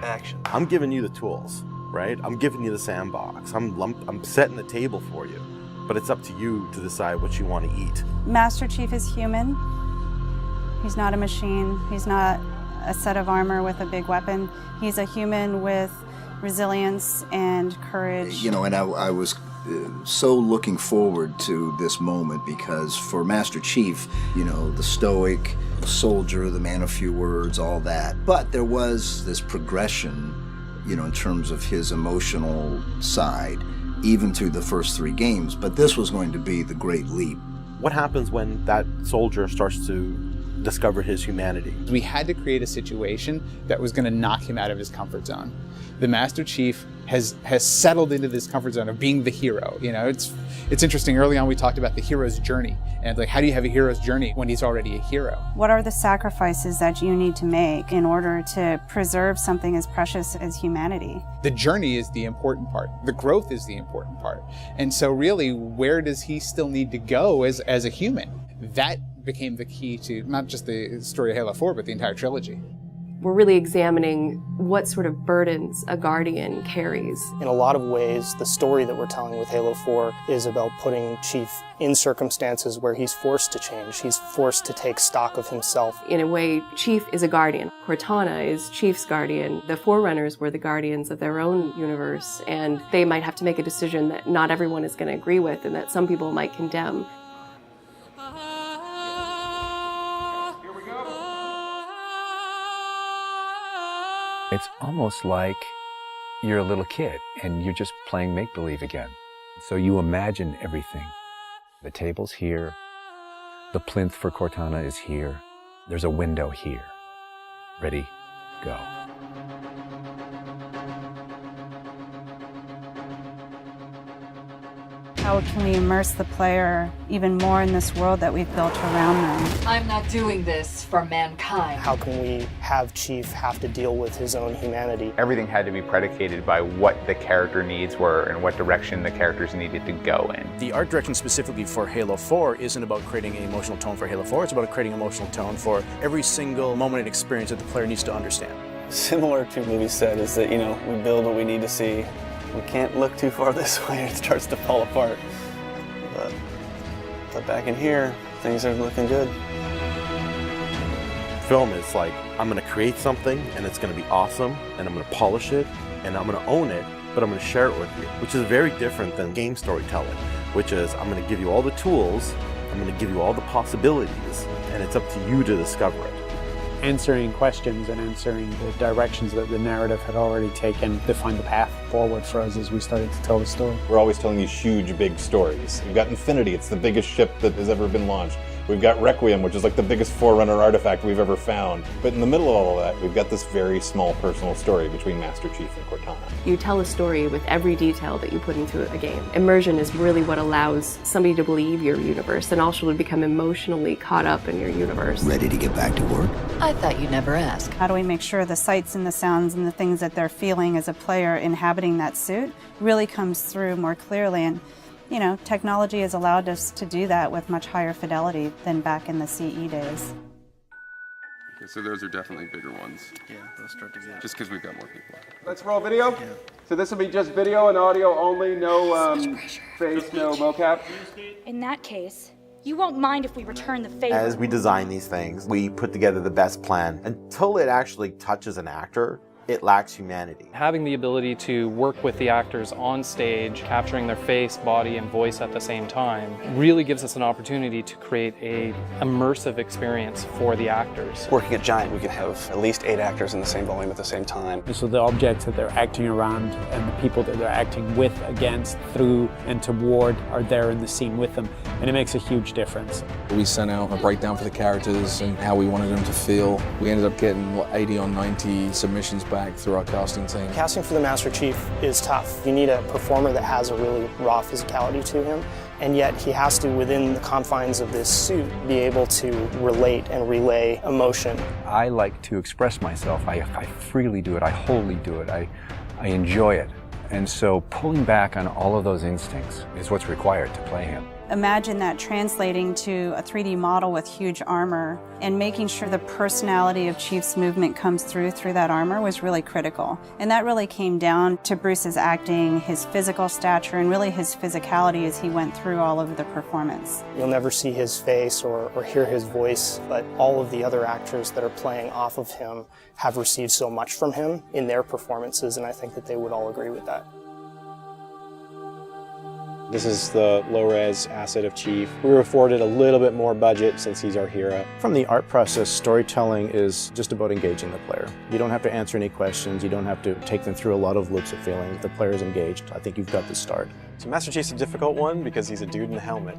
Action. I'm giving you the tools, right? I'm giving you the sandbox. I'm setting the table for you, but it's up to you to decide what you want to eat. Master Chief is human. He's not a machine. He's not a set of armor with a big weapon. He's a human with resilience and courage. You know, and I was so looking forward to this moment because for Master Chief, you know, the stoic soldier, the man of few words, all that. But there was this progression, you know, in terms of his emotional side, even through the first 3 games. But this was going to be the great leap. What happens when that soldier starts to discover his humanity? We had to create a situation that was going to knock him out of his comfort zone. The Master Chief has settled into this comfort zone of being the hero. You know, it's interesting. Early on, we talked about the hero's journey, and like, how do you have a hero's journey when he's already a hero? What are the sacrifices that you need to make in order to preserve something as precious as humanity? The journey is the important part. The growth is the important part. And so really, where does he still need to go as a human? That became the key to not just the story of Halo 4, but the entire trilogy. We're really examining what sort of burdens a Guardian carries. In a lot of ways, the story that we're telling with Halo 4 is about putting Chief in circumstances where he's forced to change. He's forced to take stock of himself. In a way, Chief is a Guardian. Cortana is Chief's Guardian. The Forerunners were the Guardians of their own universe, and they might have to make a decision that not everyone is going to agree with and that some people might condemn. It's almost like you're a little kid and you're just playing make-believe again. So you imagine everything. The table's here. The plinth for Cortana is here. There's a window here. Ready, go. How can we immerse the player even more in this world that we've built around them? I'm not doing this for mankind. How can we have Chief have to deal with his own humanity? Everything had to be predicated by what the character needs were and what direction the characters needed to go in. The art direction specifically for Halo 4 isn't about creating an emotional tone for Halo 4, it's about creating an emotional tone for every single moment and experience that the player needs to understand. Similar to what movie said is that, you know, we build what we need to see. We can't look too far this way, it starts to fall apart. But back in here, things are looking good. Film is like, I'm going to create something and it's going to be awesome and I'm going to polish it and I'm going to own it, but I'm going to share it with you, which is very different than game storytelling, which is I'm going to give you all the tools, I'm going to give you all the possibilities, and it's up to you to discover it. Answering questions and answering the directions that the narrative had already taken defined the path forward for us as we started to tell the story. We're always telling these huge, big stories. We've got Infinity, it's the biggest ship that has ever been launched. We've got Requiem, which is like the biggest Forerunner artifact we've ever found. But in the middle of all of that, we've got this very small personal story between Master Chief and Cortana. You tell a story with every detail that you put into a game. Immersion is really what allows somebody to believe your universe and also to become emotionally caught up in your universe. Ready to get back to work? I thought you'd never ask. How do we make sure the sights and the sounds and the things that they're feeling as a player inhabiting that suit really comes through more clearly? And you know, technology has allowed us to do that with much higher fidelity than back in the CE days. Okay, so those are definitely bigger ones. Yeah, those start to get... Just because we've got more people. Let's roll video. Yeah. So this will be just video and audio only, no face, no mocap. In that case, you won't mind if we return the favor. As we design these things, we put together the best plan. Until it actually touches an actor, it lacks humanity. Having the ability to work with the actors on stage, capturing their face, body, and voice at the same time, really gives us an opportunity to create an immersive experience for the actors. Working at Giant, we can have at least 8 actors in the same volume at the same time. And so the objects that they're acting around and the people that they're acting with, against, through, and toward are there in the scene with them, and it makes a huge difference. We sent out a breakdown for the characters and how we wanted them to feel. We ended up getting, 80 or 90 submissions back through our casting team. Casting for the Master Chief is tough. You need a performer that has a really raw physicality to him, and yet he has to, within the confines of this suit, be able to relate and relay emotion. I like to express myself. I freely do it. I wholly do it. I enjoy it. And so pulling back on all of those instincts is what's required to play him. Imagine that translating to a 3D model with huge armor and making sure the personality of Chief's movement comes through that armor was really critical. And that really came down to Bruce's acting, his physical stature, and really his physicality as he went through all of the performance. You'll never see his face or hear his voice, but all of the other actors that are playing off of him have received so much from him in their performances, and I think that they would all agree with that. This is the low-res asset of Chief. We were afforded a little bit more budget since he's our hero. From the art process, storytelling is just about engaging the player. You don't have to answer any questions. You don't have to take them through a lot of loops of feeling. The player's engaged. I think you've got the start. So Master Chief's a difficult one because he's a dude in a helmet.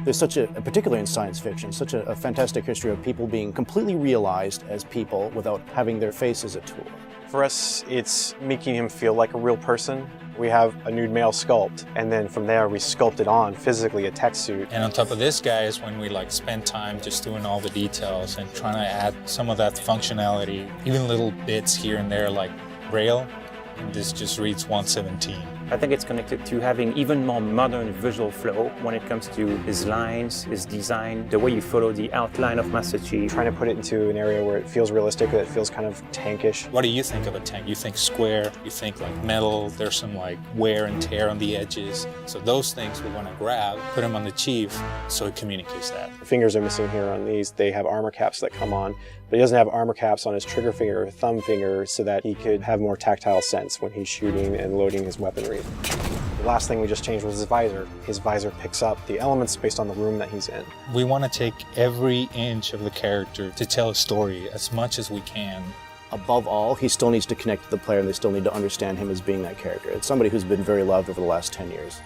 There's such particularly in science fiction, such a fantastic history of people being completely realized as people without having their face as a tool. For us, it's making him feel like a real person. We have a nude male sculpt, and then from there we sculpt it on physically a tech suit. And on top of this, guys, when we spend time just doing all the details and trying to add some of that functionality, even little bits here and there like Braille, and this just reads 117. I think it's connected to having even more modern visual flow when it comes to his lines, his design, the way you follow the outline of Master Chief. Trying to put it into an area where it feels realistic, that it feels kind of tankish. What do you think of a tank? You think square, you think metal, there's some wear and tear on the edges. So those things we want to grab, put them on the Chief so it communicates that. The fingers are missing here on these. They have armor caps that come on, but he doesn't have armor caps on his trigger finger or thumb finger so that he could have more tactile sense when he's shooting and loading his weaponry. The last thing we just changed was his visor. His visor picks up the elements based on the room that he's in. We want to take every inch of the character to tell a story as much as we can. Above all, he still needs to connect to the player and they still need to understand him as being that character. It's somebody who's been very loved over the last 10 years.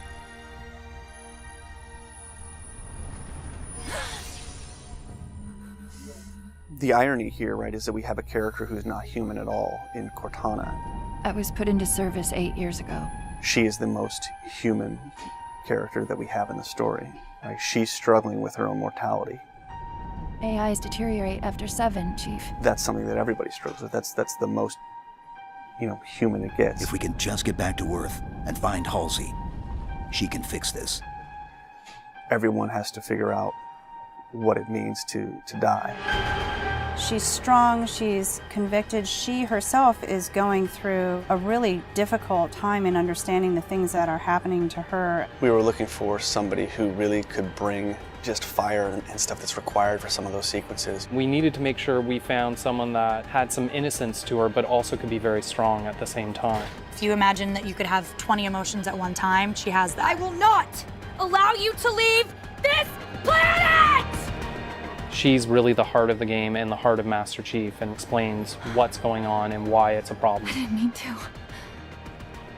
The irony here, right, is that we have a character who's not human at all in Cortana. I was put into service 8 years ago. She is the most human character that we have in the story. Right? She's struggling with her own mortality. AIs deteriorate after 7, Chief. That's something that everybody struggles with. That's the most, human it gets. If we can just get back to Earth and find Halsey, she can fix this. Everyone has to figure out what it means to die. She's strong, she's convicted. She herself is going through a really difficult time in understanding the things that are happening to her. We were looking for somebody who really could bring just fire and stuff that's required for some of those sequences. We needed to make sure we found someone that had some innocence to her, but also could be very strong at the same time. If you imagine that you could have 20 emotions at one time, she has that. I will not allow you to leave this planet! She's really the heart of the game and the heart of Master Chief and explains what's going on and why it's a problem. I didn't mean to.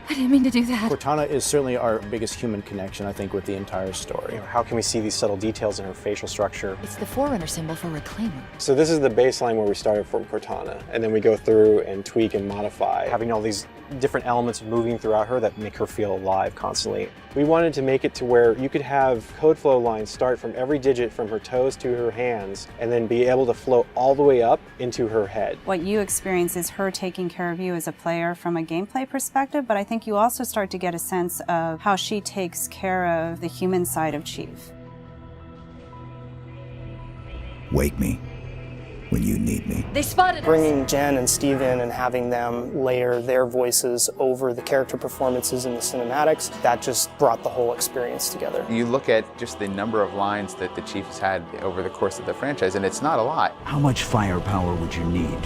I didn't mean to do that. Cortana is certainly our biggest human connection, I think, with the entire story. How can we see these subtle details in her facial structure? It's the Forerunner symbol for Reclaimer. So this is the baseline where we started from Cortana, and then we go through and tweak and modify, having all these different elements moving throughout her that make her feel alive constantly. We wanted to make it to where you could have code flow lines start from every digit from her toes to her hands, and then be able to flow all the way up into her head. What you experience is her taking care of you as a player from a gameplay perspective, but I think you also start to get a sense of how she takes care of the human side of Chief. Wake me when you need me. They spotted us. Bringing Jen and Steve in and having them layer their voices over the character performances in the cinematics, that just brought the whole experience together. You look at just the number of lines that the Chief has had over the course of the franchise, and it's not a lot. How much firepower would you need?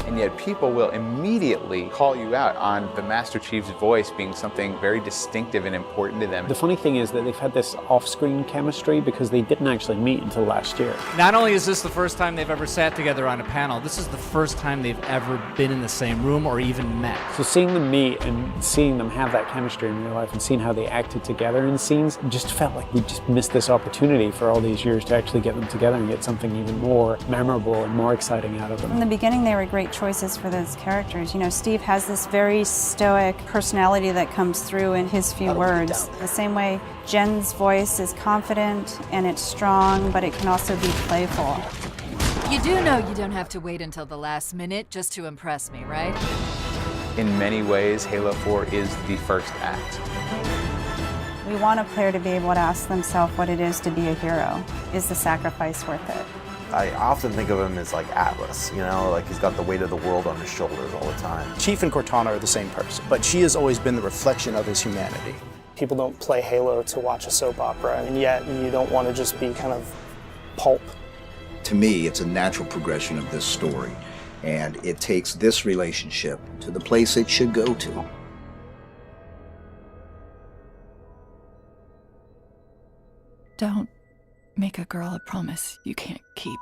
And yet people will immediately call you out on the Master Chief's voice being something very distinctive and important to them. The funny thing is that they've had this off-screen chemistry because they didn't actually meet until last year. Not only is this the first time they've ever sat together on a panel, this is the first time they've ever been in the same room or even met. So seeing them meet and seeing them have that chemistry in real life and seeing how they acted together in scenes just felt like we just missed this opportunity for all these years to actually get them together and get something even more memorable and more exciting out of them. In the beginning, they were great choices for those characters. Steve has this very stoic personality that comes through in his few words. The same way Jen's voice is confident and it's strong, but it can also be playful. You do know you don't have to wait until the last minute just to impress me, right? In many ways, Halo 4 is the first act. We want a player to be able to ask themselves what it is to be a hero. Is the sacrifice worth it? I often think of him as like Atlas, you know, like he's got the weight of the world on his shoulders all the time. Chief and Cortana are the same person, but she has always been the reflection of his humanity. People don't play Halo to watch a soap opera, and yet you don't want to just be kind of pulp. To me, it's a natural progression of this story, and it takes this relationship to the place it should go to. Don't make a girl a promise you can't keep.